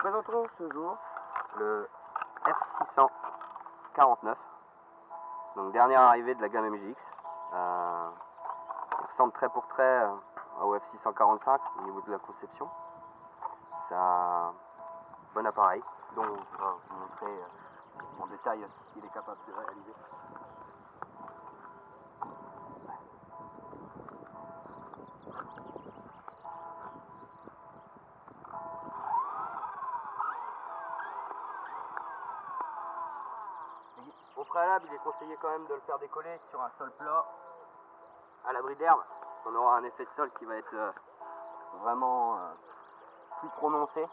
présenterons ce jour le F649, donc dernière arrivée de la gamme MGX. Il ressemble trait pour trait au F645 au niveau de la conception. C'est un bon appareil dont on va vous montrer en détail ce qu'il est capable de réaliser. Au préalable, il est conseillé quand même de le faire décoller sur un sol plat à l'abri d'herbe. On aura un effet de sol qui va être vraiment plus prononcé.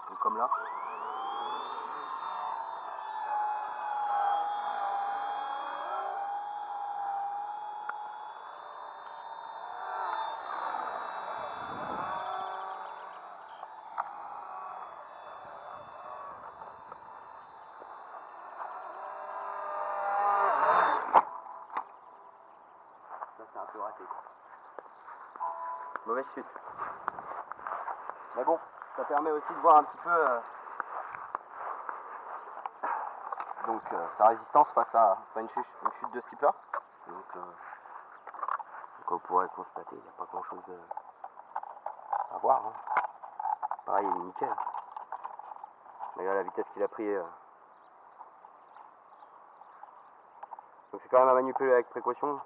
Donc comme là. C'est un peu raté. Mauvaise chute. Mais bon, ça permet aussi de voir un petit peu sa résistance face à une chute de ce type-là. Donc, comme vous pourrez constater, il n'y a pas grand-chose à voir. Hein. Pareil, il est nickel. Regarde la vitesse qu'il a pris. Donc c'est quand même à manipuler avec précaution.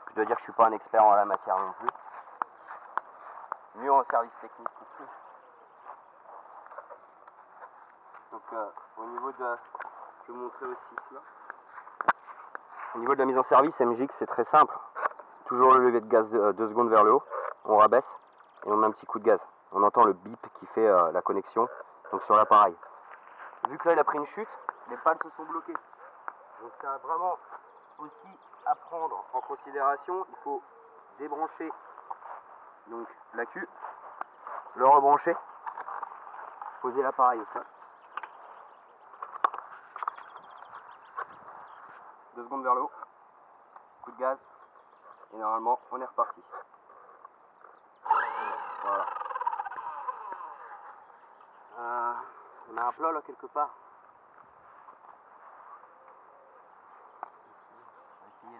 Je dois dire que je suis pas un expert en la matière non plus. Mieux en service technique. Donc au niveau de... Je vais vous montrer aussi cela. Au niveau de la mise en service, MGX c'est très simple. Toujours le lever de gaz de 2 secondes vers le haut. On rabaisse et on met un petit coup de gaz. On entend le bip qui fait la connexion donc sur l'appareil. Vu que là il a pris une chute, les pales se sont bloquées. Donc ça vraiment aussi à prendre en considération. Il faut débrancher donc l'accu, le rebrancher, poser l'appareil au sol. 2 secondes vers le haut, coup de gaz, et normalement on est reparti. Voilà. On a un plat là quelque part.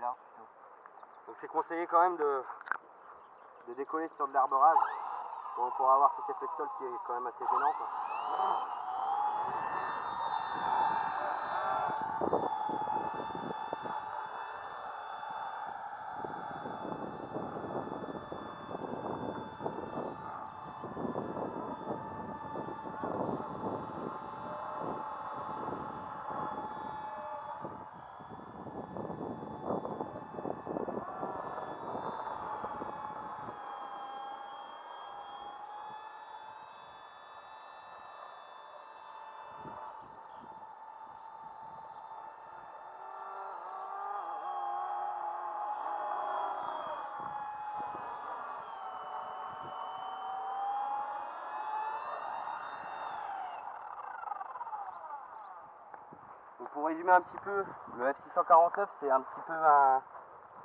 Là. Donc c'est conseillé quand même de décoller sur de l'herbe rase pour avoir cet effet de sol qui est quand même assez gênant, quoi. Donc pour résumer un petit peu, le F649 c'est un petit peu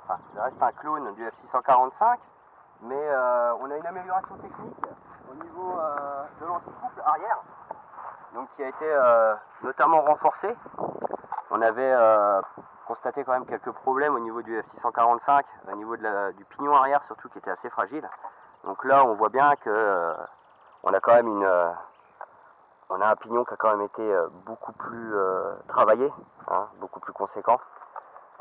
ça reste un clone du F645, mais on a une amélioration technique au niveau de l'anticouple arrière, donc qui a été notamment renforcé. On avait constaté quand même quelques problèmes au niveau du F645, au niveau du pignon arrière surtout qui était assez fragile. Donc là on voit bien que on a quand même on a un pignon qui a quand même été beaucoup plus travaillé, hein, beaucoup plus conséquent.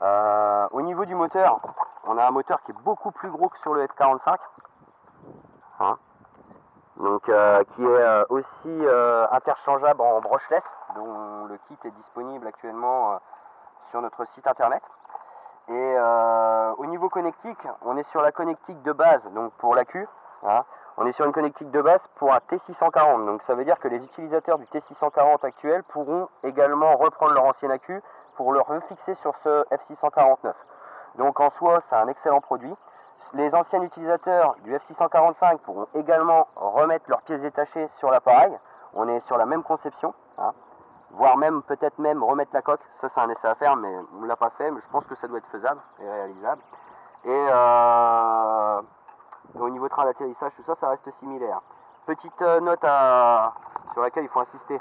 Au niveau du moteur, on a un moteur qui est beaucoup plus gros que sur le F45, hein, donc qui est aussi interchangeable en brushless, dont le kit est disponible actuellement sur notre site internet. Et au niveau connectique, on est sur la connectique de base, donc pour l'accu, hein. On est sur une connectique de base pour un T640, donc ça veut dire que les utilisateurs du T640 actuel pourront également reprendre leur ancien accu pour le refixer sur ce F649. Donc en soi, c'est un excellent produit. Les anciens utilisateurs du F645 pourront également remettre leurs pièces détachées sur l'appareil. On est sur la même conception, hein, voire même peut-être même remettre la coque. Ça c'est un essai à faire, mais on ne l'a pas fait, mais je pense que ça doit être faisable et réalisable. Et Et au niveau train d'atterrissage, tout ça, ça reste similaire. Petite note sur laquelle il faut insister.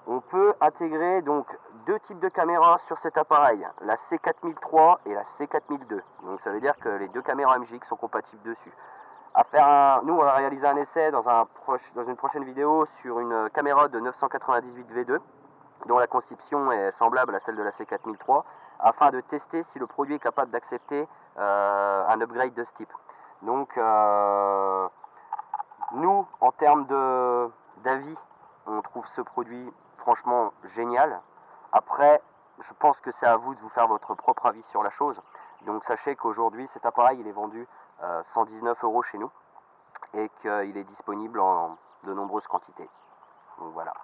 On peut intégrer donc deux types de caméras sur cet appareil, la C4003 et la C4002. Donc ça veut dire que les deux caméras MJX sont compatibles dessus. Nous, on va réaliser un essai dans une prochaine vidéo sur une caméra de 998 V2, dont la conception est semblable à celle de la C4003, afin de tester si le produit est capable d'accepter un upgrade de ce type. Donc, nous, en termes d'avis, on trouve ce produit franchement génial. Après, je pense que c'est à vous de vous faire votre propre avis sur la chose. Donc sachez qu'aujourd'hui, cet appareil, il est vendu 119 € chez nous et qu'il est disponible en de nombreuses quantités. Donc voilà.